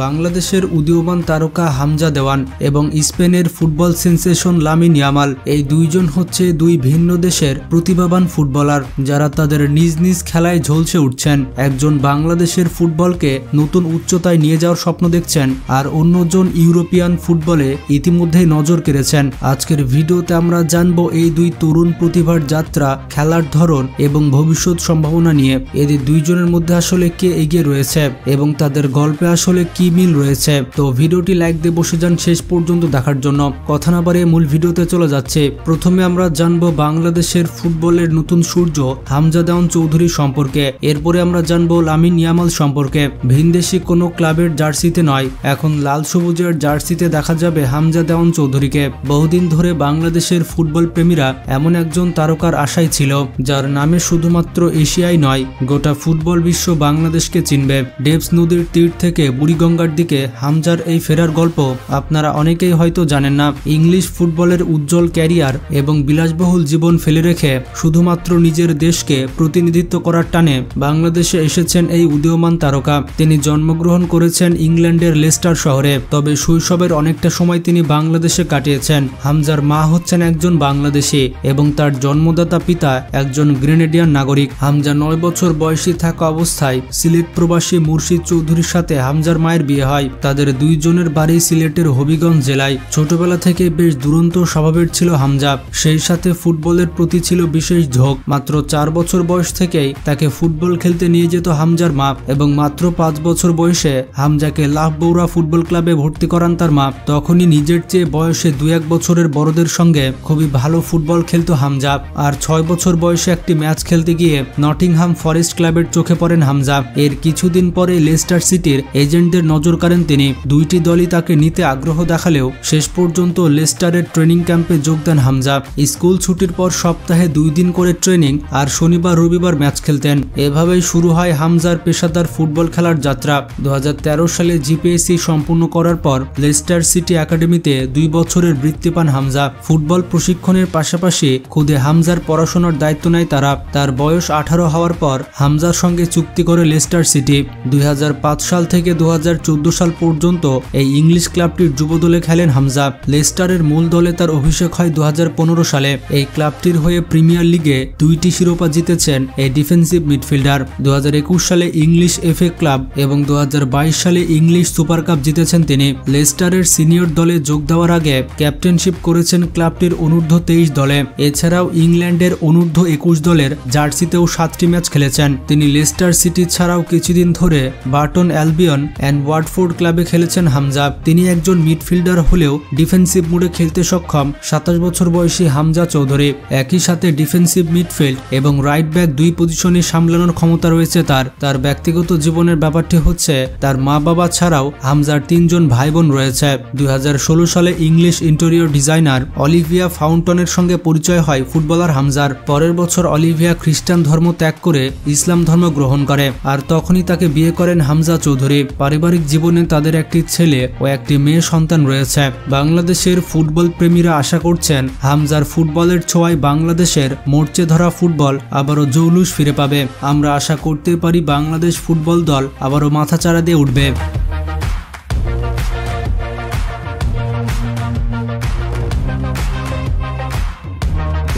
বাংলাদেশের উদীয়মান তারকা হামজা দেওয়ান এবং স্পেনের ফুটবল সেন্সেশন লামিন ইয়ামাল এই দুইজন হচ্ছে দুই ভিন্ন দেশের প্রতিভাবান ফুটবলার যারা তাদের নিজ নিজ খেলায় ঝলসে উঠছেন। একজন বাংলাদেশের ফুটবলকে নতুন উচ্চতায় নিয়ে যাওয়ার স্বপ্ন দেখছেন আর অন্যজন ইউরোপিয়ান ফুটবলে ইতিমধ্যেই নজর কেড়েছেন। আজকের ভিডিওতে আমরা জানবো এই দুই তরুণ প্রতিভার যাত্রা, খেলার ধরন এবং ভবিষ্যৎ সম্ভাবনা নিয়ে। এদের দুইজনের মধ্যে আসলে কে এগিয়ে রয়েছে এবং তাদের গল্পে আসলে কি মিল রয়েছে। তো ভিডিওটি লাইক দিয়ে বসে যান শেষ পর্যন্ত দেখার জন্য। কথা না বাড়িয়ে মূল ভিডিওতে চলে যাচ্ছে। প্রথমে আমরা জানবো বাংলাদেশের ফুটবলের নতুন সূর্য হামজা দেওয়ান চৌধুরী সম্পর্কে। এরপরে আমরা জানবো লামিন ইয়ামাল সম্পর্কে। ভিনদেশি কোনো ক্লাবের জার্সিতে নয়, এখন লাল সবুজের জার্সিতে দেখা যাবে হামজা দেওয়ান চৌধুরীকে। বহুদিন ধরে বাংলাদেশের ফুটবল প্রেমীরা এমন একজন তারকার আশায় ছিল যার নামে শুধুমাত্র এশিয়ায় নয়, গোটা ফুটবল বিশ্ব বাংলাদেশকে চিনবে। ডেবস নদীর তীর থেকে বুড়িগঙ্গার দিকে হামজার এই ফেরার গল্প আপনারা অনেকেই হয়তো জানেন না। ইংলিশ ফুটবলের উজ্জ্বল ক্যারিয়ার এবং বিলাসবহুল জীবন ফেলে রেখে শুধুমাত্র নিজের দেশকে প্রতিনিধিত্ব করার টানে বাংলাদেশে এসেছেন এই উদীয়মান তারকা। তিনি জন্মগ্রহণ করেছেন ইংল্যান্ডের লেস্টার শহরে, তবে শৈশবের অনেকটা সময় তিনি বাংলাদেশে কাটিয়েছেন। হামজার মা হচ্ছেন একজন বাংলাদেশী এবং তার জন্মদাতা পিতা একজন গ্রেনেডিয়ান নাগরিক। হামজা 9 বছর বয়সী থাকা অবস্থায় সিলেট প্রবাসী মুর্শিদ চৌধুরীর সাথে হামজার মায়ের বিয়ে হয়। তাদের দুইজনের বাড়ি সিলেটের হবিগঞ্জ জেলায়। ছোটবেলা থেকে বেশ দুরন্ত স্বভাবের ছিল হামজা, সেই সাথে ফুটবলের প্রতি ছিল বিশেষ ঝোঁক। মাত্র 4 বছর বয়স থেকেই তাকে ফুটবল খেলতে নিয়ে যেত হামজার মা এবং মাত্র 5 বছর বয়সে হামজাকে লাভবৌরা ফুটবল ক্লাবে ভর্তি করান তার মা। তখনই নিজের চেয়ে বয়সে 2-1 বছরের বড়দের সঙ্গে খুবই ভালো ফুটবল খেলতো হামজা। আর 6 বছর বয়সে একটি ম্যাচ খেলতে গিয়ে নটিংহাম ফরেস্ট ক্লাবের চোখে পড়েন হামজা। এর কিছুদিন পরে লেস্টার সিটির এজেন্টদের নজর কাড়েন তিনি। দুইটি দলই তাকে নিতে আগ্রহ দেখালেও শেষ পর্যন্ত লেস্টারের ট্রেনিং ক্যাম্পে যোগ দেন হামজা। স্কুল ছুটির পর সপ্তাহে 2 দিন করে ট্রেনিং আর শনিবার রবিবার ম্যাচ খেলতেন। এভাবেই শুরু হয় হামজার পেশাদার ফুটবল খেলার যাত্রা। 2013 সালে জিপিএসসি সম্পূর্ণ করার পর লেস্টার সিটি একাডেমিতে 2 বছরের বৃত্তি পান হামজা। ফুটবল প্রশিক্ষণের পাশাপাশি খুদে হামজার পড়াশোনার দায়িত্ব নেয় তারা। তার বয়স 18 হওয়ার পর হামজার সঙ্গে চুক্তি করে লেস্টার সিটি। 2005 সাল থেকে 2014 সাল পর্যন্ত এই ইংলিশ ক্লাবটির যুব দলে খেলেন হামজা। লেস্টারের মূল দলে তার অভিষেক হয় 2015 সালে। এই ক্লাবটির হয়ে প্রিমিয়ার লিগে 2টি শিরোপা জিতেছেন এই ডিফেন্সিভ মিডফিল্ডার। 2021 সালে ইংলিশ এফএ ক্লাব এবং 2022 সালে ইংলিশ সুপার কাপ জিতেছেন তিনি। লেস্টারের সিনিয়র দলে যোগ দেওয়ার আগে ক্যাপ্টেনশিপ করেছেন ক্লাবটির অনূর্ধ্ব 23 দলে। এছাড়াও ইংল্যান্ডের অনূর্ধ্ব 21 দলের জার্সিতেও 7টি ম্যাচ খেলেছেন তিনি। লেস্টার সিটি ছাড়াও কিছুদিন ধরে বার্টন অ্যালবিয়ন অ্যান্ড ওয়াটফোর্ড ক্লাবে খেলেছেন হামজা। তিনি একজন মিডফিল্ডার হলেও ডিফেন্সিভ মোডে খেলতে সক্ষম 27 বছর বয়সী হামজা চৌধুরী। একই সাথে ডিফেন্সিভ মিডফিল্ড এবং রাইট ব্যাক 2 পজিশনে সামলানোর ক্ষমতা রয়েছে তার। ব্যক্তিগত জীবনের ব্যাপারটি হচ্ছে তার মা বাবা ছাড়াও হামজার 3 জন ভাই বোন রয়েছে। 2016 সালে ইংলিশ ইন্টেরিয়র ডিজাইনার অলিভিয়া ফাউন্টনের সঙ্গে পরিচয় হয় ফুটবলার হামজার। পরের বছর অলিভিয়া খ্রিস্টান ধর্ম ত্যাগ করে ইসলাম ধর্ম গ্রহণ করে আর তখনই তাকে বিয়ে করেন হামজা চৌধুরী। পারিবারিক জীবনে তাদের একটি ছেলে ও একটি মেয়ে সন্তান রয়েছে। বাংলাদেশের ফুটবল প্রেমীরা আশা করছেন হামজার ফুটবলের ছোঁয়ায় বাংলাদেশের মরচে ধরা ফুটবল আবারও জৌলুস ফিরে পাবে। আমরা আশা করতে পারি বাংলাদেশ ফুটবল দল আবারও মাথাচাড়া দিয়ে উঠবে।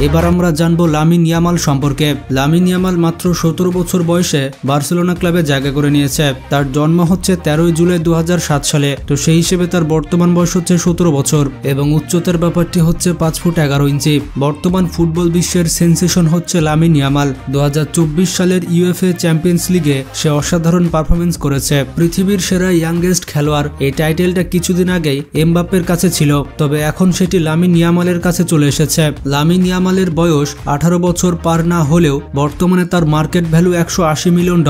এবার আমরা জানবো লামিন ইয়ামাল সম্পর্কে। লামিন ইয়ামাল মাত্র 17 বছর বয়সে বার্সেলোনা ক্লাবে জায়গা করে নিয়েছে। তার জন্ম হচ্ছে 13 জুলাই 2007 সালে। তো সেই হিসেবে তার বর্তমান বয়স হচ্ছে 17 বছর এবং উচ্চতার ব্যাপারটি হচ্ছে 5 ফুট 11 ইঞ্চি। বর্তমান ফুটবল বিশ্বের সেন্সেশন হচ্ছে লামিন ইয়ামাল। 2024 সালের ইউএফএ চ্যাম্পিয়ন্স লিগে সে অসাধারণ পারফরমেন্স করেছে। পৃথিবীর সেরা ইয়াংগেস্ট খেলোয়াড় এই টাইটেলটা কিছুদিন আগেই এমবাপ্পের কাছে ছিল, তবে এখন সেটি লামিন ইয়ামালের কাছে চলে এসেছে। লামিন ইয়ামালের বয়স 18 বছর পার না হলেও বর্তমানে তার মার্কেট ভ্যালু $180 মিলিয়ন,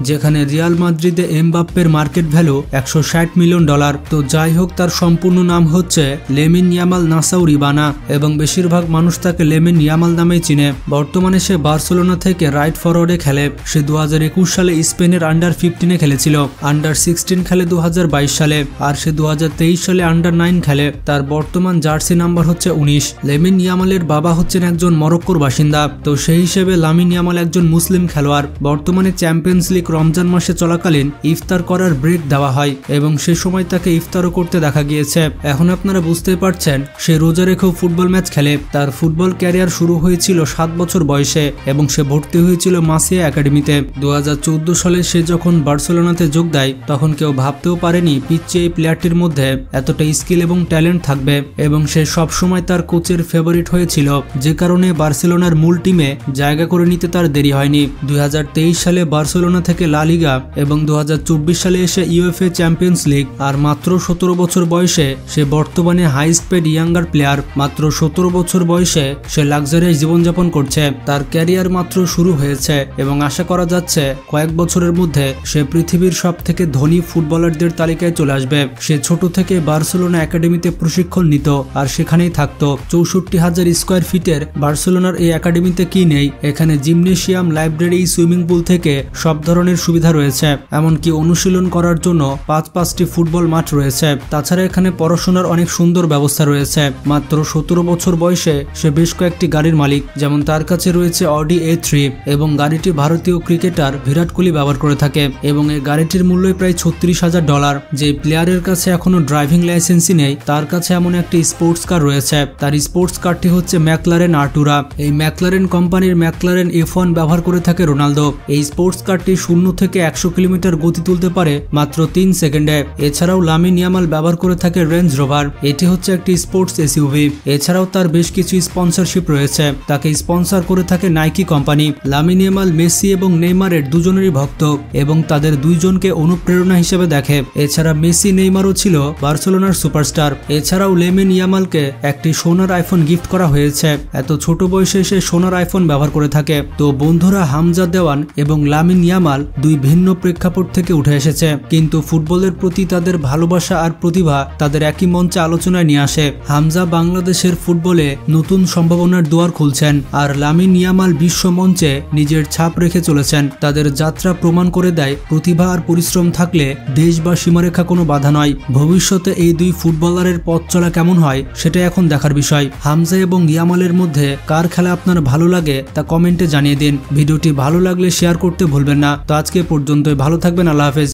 যেখানে রিয়াল মাদ্রিদে এমবাপ্পের মার্কেট ভ্যালু $160 মিলিয়ন। তো যাই হোক, তার সম্পূর্ণ নাম হচ্ছে লেমিন ইয়ামাল নাসাউ রিবানা এবং বেশিরভাগ মানুষ তাকে লেমিন ইয়ামাল নামেই চিনে। বর্তমানে সে বার্সেলোনা থেকে রাইট ফরওয়ার্ডে খেলে। সে 2021 সালে স্পেনের আন্ডার 15-এ খেলেছিল, আন্ডার 16 খেলে 2022 সালে আর সে 2023 সালে আন্ডার 9 খেলে। তার বর্তমান জার্সি নাম্বার হচ্ছে 19। লেমিন ইয়ামালের বাবা হচ্ছেন একজন মরক্কোর বাসিন্দা। তো সেই হিসেবে লামিন ইয়ামাল একজন মুসলিম খেলোয়াড়। বর্তমানে চ্যাম্পিয়ন্স লিগ রমজান মাসে চলাকালীন ইফতার করার ব্রেক দেওয়া হয় এবং সে সময় তাকে ইফতারও করতে দেখা গিয়েছে। এখন আপনারা বুঝতে পারছেন সে রোজা রেখেও ফুটবল ম্যাচ খেলে। তার ফুটবল ক্যারিয়ার শুরু হয়েছিল 7 বছর বয়সে এবং সে ভর্তি হয়েছিল মাসিয়া একাডেমিতে। 2014 সালে সে যখন বার্সেলোনাতে যোগ দেয় তখন কেউ ভাবতেও পারেনি পিচে এই প্লেয়ারটির মধ্যে এতটা স্কিল এবং ট্যালেন্ট থাকবে এবং সে সবসময় তার কোচের ফেভারিট হয়েছিল, যে কারণে বার্সেলোনার মূল টিমে জায়গা করে নিতে তার দেরি হয়নি। 2023 সালে বার্সেলোনা থেকে লা লিগা এবং 2024 সালে এসে ইউএফএ চ্যাম্পিয়ন্স লিগ। আর মাত্র 17 বছর বয়সে সে বর্তমানে হাইস্ট পেড ইয়াঙ্গার প্লেয়ার। মাত্র 17 বছর বয়সে সে লাক্সারিয়াস জীবনযাপন করছে। তার ক্যারিয়ার মাত্র শুরু হয়েছে এবং আশা করা যাচ্ছে কয়েক বছরের মধ্যে সে পৃথিবীর সবথেকে ধনী ফুটবলারদের তালিকায় চলে আসবে। সে ছোট থেকে বার্সেলোনা একাডেমিতে প্রশিক্ষণ নিত আর সেখানেই থাকতো। 64,000 স্কোয়ার ফিটের বার্সেলোনার এই একাডেমিতে কি নেই? এখানে জিমনেশিয়াম, লাইব্রেরি, সুইমিং পুল থেকে সব ধরনের সুবিধা রয়েছে। এমনকি অনুশীলন করার জন্য 5টি ফুটবল মাঠ রয়েছে। তাছাড়া এখানে পড়াশোনার অনেক সুন্দর ব্যবস্থা রয়েছে। মাত্র 17 বছর বয়সে সে বেশ কয়েকটি গাড়ির মালিক, যেমন তার কাছে রয়েছে অডি A3 এবং গাড়িটি ভারতীয় ক্রিকেটার বিরাট কোহলি ব্যবহার করে থাকে এবং এই গাড়িটির মূল্য প্রায় $36,000। যে প্লেয়ারের কাছে এখনো ড্রাইভিং লাইসেন্সই নেই তার কাছে এমন একটি স্পোর্টস কার রয়েছে। তার স্পোর্টস কারটি হচ্ছে ম্যাকলারেন আর্টুরা। এই ম্যাকলারেন কোম্পানির ম্যাকলারেন F1 ব্যবহার করে থাকে রোনালদো। এই স্পোর্টস কারটি 0 থেকে 100 কিলোমিটার গতি তুলতে পারে মাত্র 3 সেকেন্ডে। এছাড়াও লামিন ইয়ামাল ব্যবহার করে থাকে রেঞ্জ রোভার। এটি হচ্ছে একটি স্পোর্টস এসইউভি। এছাড়াও তার বেশ কিছু স্পন্সরশিপ রয়েছে। তাকে স্পন্সর করে থাকে Nike company. Lamine Yamal Messi এবং নেইমারের দুজনেরই ভক্ত এবং তাদের দুইজনকে অনুপ্রেরণা হিসেবে দেখে। এছাড়া মেসি, নেইমারও ছিল বার্সেলোনার সুপারস্টার। এছাড়াও লামিন ইয়ামালকে একটি সোনার আইফোন গিফট করা হয়েছে। এত ছোট বয়সে সে সোনার আইফোন ব্যবহার করে থাকে। তো বন্ধুরা, হামজা দেওয়ান এবং লামিন ইয়ামাল দুই ভিন্ন প্রেক্ষাপট থেকে উঠে এসেছে, কিন্তু ফুটবলের প্রতি তাদের ভালোবাসা আর প্রতিভা তাদের একই মঞ্চে আলোচনায় নিয়ে আসে। হামজা বাংলাদেশের ফুটবলে নতুন সম্ভাবনার দুয়ার খুলছেন আর লামিন ইয়ামাল বিশ্ব মঞ্চে নিজের ছাপ রেখে চলেছেন। তাদের যাত্রা প্রমাণ করে দেয় প্রতিভা আর পরিশ্রম থাকলে দেশ বা সীমারেখা কোনো বাধা নয়। ভবিষ্যতে এই দুই ফুটবলারের পথ চলা কেমন হয় সেটা এখন দেখার বিষয়। হামজা এবং ইয়ামালের মধ্যে কার খেলা আপনার ভালো লাগে তা কমেন্টে জানিয়ে দিন। ভিডিওটি ভালো লাগলে শেয়ার করতে ভুলবেন না। তো আজকে পর্যন্তই, ভালো থাকবেন, আল্লাহ হাফেজ।